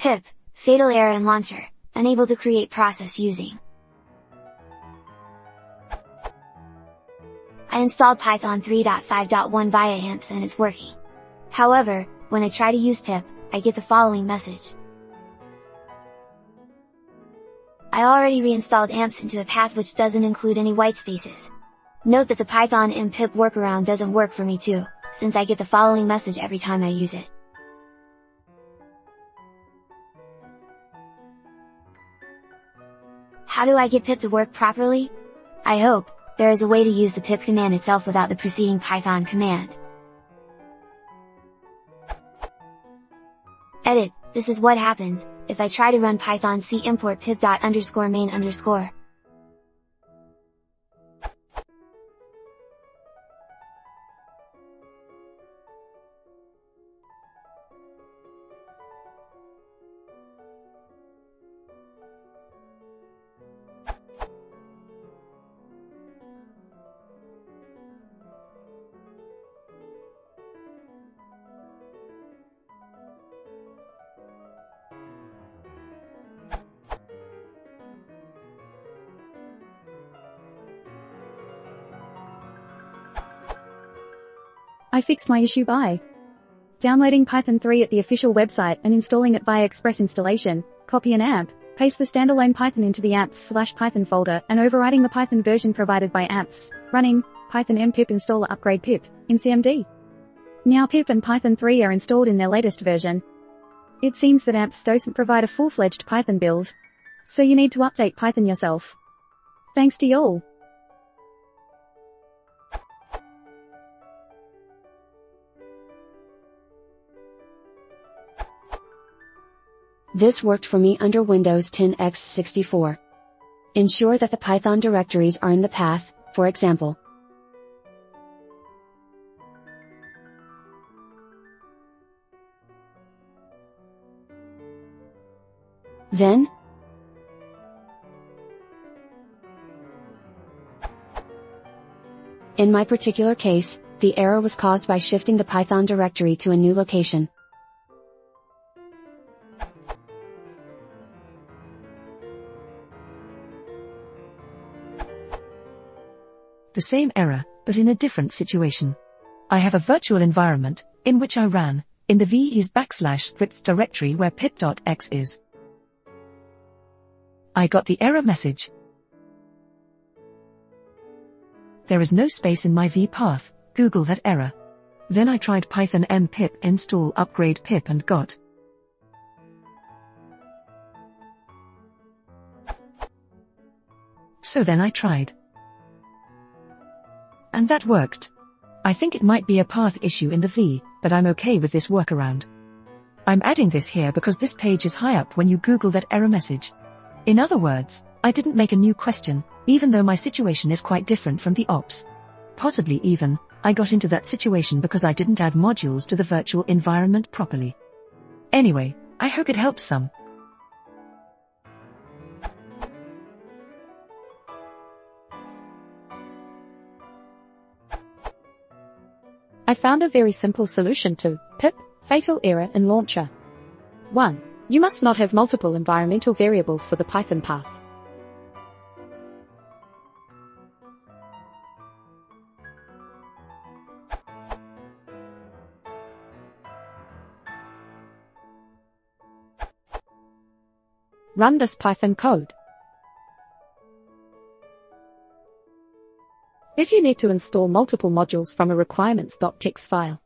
Pip, fatal error in launcher, unable to create process using. I installed Python 3.5.1 via amps and it's working. However, when I try to use pip, I get the following message. I already reinstalled amps into a path which doesn't include any white spaces. Note that the Python in pip workaround doesn't work for me too, since I get the following message every time I use it. How do I get pip to work properly? I hope there is a way to use the pip command itself without the preceding Python command. Edit, this is what happens if I try to run python c import pip._main_. I fixed my issue by downloading Python 3 at the official website and installing it via Express installation, copy an amp, paste the standalone Python into the amps/Python folder and overriding the Python version provided by amps, running Python mpip installer upgrade pip in cmd. Now pip and Python 3 are installed in their latest version. It seems that amps doesn't provide a full-fledged Python build, so you need to update Python yourself. Thanks to y'all. This worked for me under Windows 10 x64. Ensure that the Python directories are in the path, for example. Then, in my particular case, the error was caused by shifting the Python directory to a new location. The same error, but in a different situation. I have a virtual environment, in which I ran, in the /scripts directory where pip.x is. I got the error message. There is no space in my v path, Google that error. Then I tried Python mpip install upgrade pip and got. So then I tried. And that worked. I think it might be a path issue in the V, but I'm okay with this workaround. I'm adding this here because this page is high up when you Google that error message. In other words, I didn't make a new question, even though my situation is quite different from the ops. Possibly even, I got into that situation because I didn't add modules to the virtual environment properly. Anyway, I hope it helps some. I found a very simple solution to pip fatal error in launcher. 1. You must not have multiple environmental variables for the Python path. Run this Python code. If you need to install multiple modules from a requirements.txt file,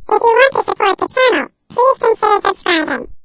if you want to support the channel, please consider subscribing.